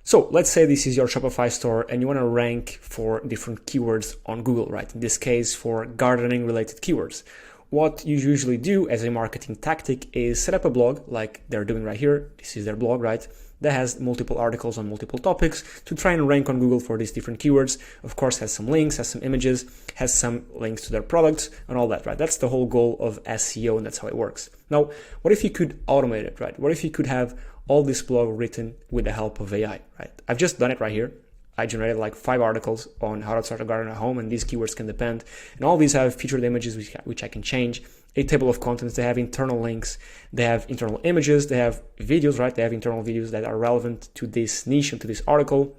So let's say this is your Shopify store and you want to rank for different keywords on Google, right? In this case, for gardening related keywords. What you usually do as a marketing tactic is set up a blog like they're doing right here. This is their blog, right? That has multiple articles on multiple topics to try and rank on Google for these different keywords. Of course, has some links, has some images, has some links to their products and all that, right? That's the whole goal of SEO and that's how it works. Now, what if you could automate it, right? What if you could have all this blog written with the help of AI, right? I've just done it right here. I generated like 5 articles on how to start a garden at home, and these keywords can depend. And all these have featured images which I can change, a table of contents, they have internal links, they have internal images, they have videos, right? They have internal videos that are relevant to this niche and to this article.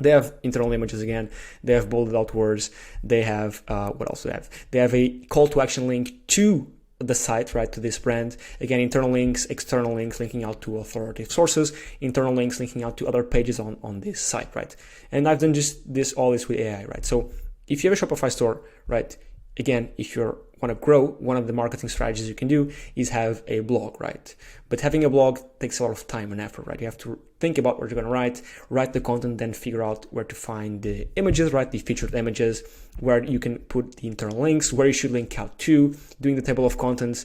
They have internal images again, they have bolded out words, they have, what else do they have? They have a call to action link to the site, right, to this brand. Again, internal links, external links linking out to authoritative sources, internal links linking out to other pages on this site, right? And I've done just all this with AI, right? So if you have a Shopify store, right, again, if you want to grow, one of the marketing strategies you can do is have a blog, right? But having a blog takes a lot of time and effort, right? You have to think about what you're going to write the content, then figure out where to find the images, right? The featured images, where you can put the internal links, where you should link out to, doing the table of contents,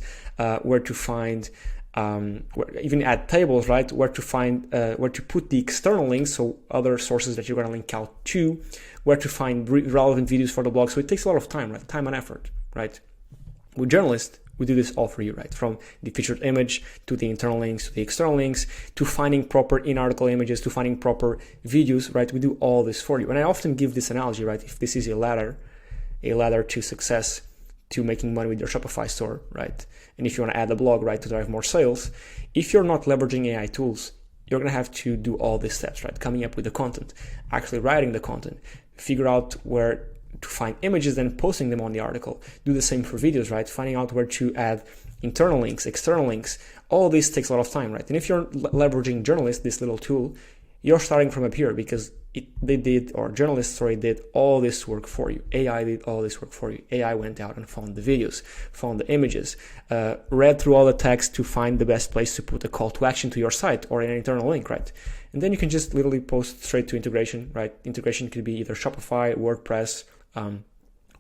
where to find, even add tables, right? Where to put the external links, so other sources that you're going to link out to, where to find relevant videos for the blog. So it takes a lot of time, right? Time and effort, right? With journalists, we do this all for you, right? From the featured image to the internal links, to the external links, to finding proper in-article images, to finding proper videos, right? We do all this for you. And I often give this analogy, right? If this is a ladder to success, to making money with your Shopify store, right? And if you want to add a blog, right, to drive more sales, if you're not leveraging AI tools, you're going to have to do all these steps, right? Coming up with the content, actually writing the content, figure out where to find images, then posting them on the article. Do the same for videos, right? Finding out where to add internal links, external links. All this takes a lot of time, right? And if you're leveraging journalists, this little tool, you're starting from up here because journalists did all this work for you. AI did all this work for you. AI went out and found the videos, found the images, read through all the text to find the best place to put a call to action to your site or an internal link, right? And then you can just literally post straight to integration, right? Integration could be either Shopify, WordPress,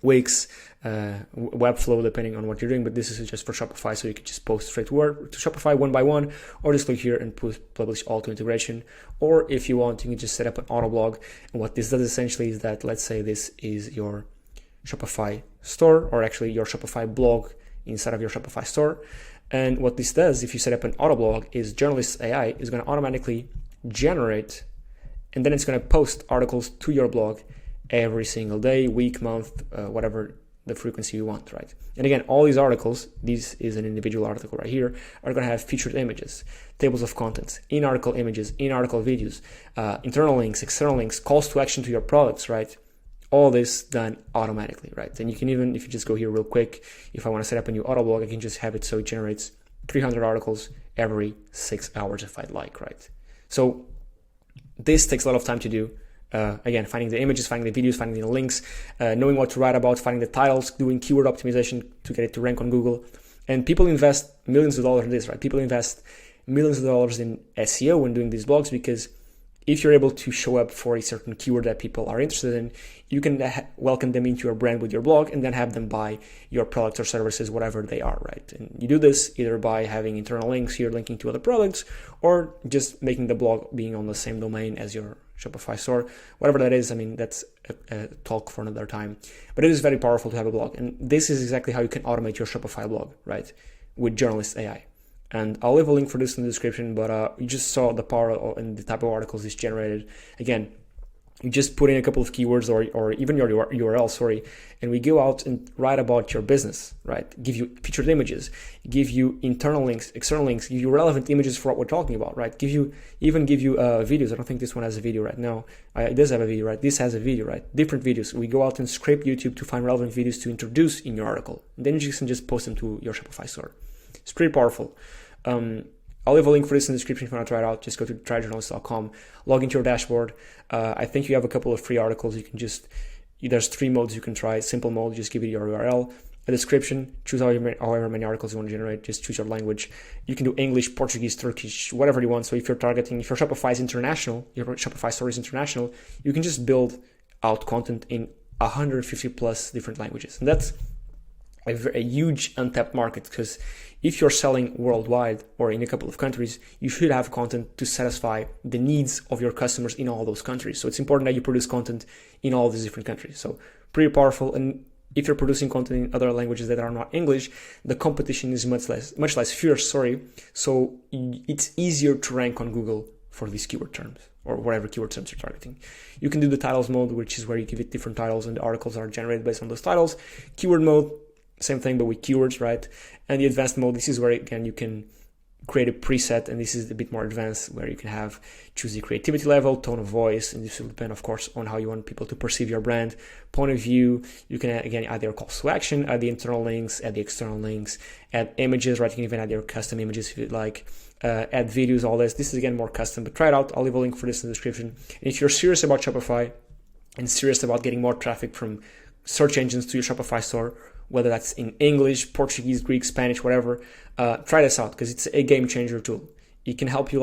Wix, Webflow, depending on what you're doing, but this is just for Shopify, so you can just post straight to Shopify one by one, or just click here and publish all to integration. Or if you want, you can just set up an autoblog. And what this does essentially is that, let's say this is your Shopify store, or actually your Shopify blog inside of your Shopify store. And what this does, if you set up an autoblog, is Journalist AI is going to automatically generate, and then it's going to post articles to your blog every single day, week, month, whatever the frequency you want, right? And again, all these articles, this is an individual article right here, are going to have featured images, tables of contents, in-article images, in-article videos, internal links, external links, calls to action to your products, right? All this done automatically, right? And you can even, if you just go here real quick, if I want to set up a new auto blog, I can just have it so it generates 300 articles every 6 hours if I'd like, right? So this takes a lot of time to do. Again, finding the images, finding the videos, finding the links, knowing what to write about, finding the titles, doing keyword optimization to get it to rank on Google. And people invest millions of dollars in this, right? People invest millions of dollars in SEO when doing these blogs, because if you're able to show up for a certain keyword that people are interested in, you can welcome them into your brand with your blog and then have them buy your products or services, whatever they are, right? And you do this either by having internal links here linking to other products, or just making the blog being on the same domain as your Shopify store, whatever that is. I mean, that's a talk for another time, but it is very powerful to have a blog. And this is exactly how you can automate your Shopify blog, right? With Journalist AI. And I'll leave a link for this in the description, but you just saw the power and the type of articles it's generated. Again, you just put in a couple of keywords or even your URL, and we go out and write about your business, right? Give you featured images, give you internal links, external links, give you relevant images for what we're talking about, right? Give you videos. I don't think this one has a video right now. It does have a video, right? This has a video, right? Different videos. We go out and scrape YouTube to find relevant videos to introduce in your article. And then you can just post them to your Shopify store. It's pretty powerful. I'll leave a link for this in the description if you want to try it out. Just go to tryjournalist.com, log into your dashboard. I think you have a couple of free articles. You can there's 3 modes you can try. Simple mode, just give it your URL. a description, choose however many articles you want to generate, just choose your language. You can do English, Portuguese, Turkish, whatever you want. So if your Shopify is international, your Shopify store is international, you can just build out content in 150 plus different languages. And that's a huge untapped market, because if you're selling worldwide or in a couple of countries, you should have content to satisfy the needs of your customers in all those countries. So it's important that you produce content in all these different countries. So pretty powerful. And if you're producing content in other languages that are not English, the competition is much less fierce. So it's easier to rank on Google for these keyword terms or whatever keyword terms you're targeting. You can do the titles mode, which is where you give it different titles and the articles are generated based on those titles. Keyword mode, same thing, but with keywords, right? And the advanced mode, this is where, again, you can create a preset, and this is a bit more advanced, where you can choose the creativity level, tone of voice, and this will depend, of course, on how you want people to perceive your brand, point of view. You can, again, add your calls to action, add the internal links, add the external links, add images, right? You can even add your custom images if you'd like, add videos, all this. This is, again, more custom, but try it out. I'll leave a link for this in the description. And if you're serious about Shopify and serious about getting more traffic from search engines to your Shopify store, whether that's in English, Portuguese, Greek, Spanish, whatever, try this out, because it's a game changer tool. It can help you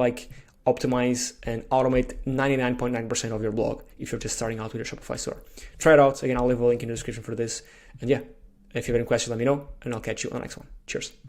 optimize and automate 99.9% of your blog if you're just starting out with your Shopify store. Try it out. Again, I'll leave a link in the description for this. And yeah, if you have any questions, let me know, and I'll catch you on the next one. Cheers.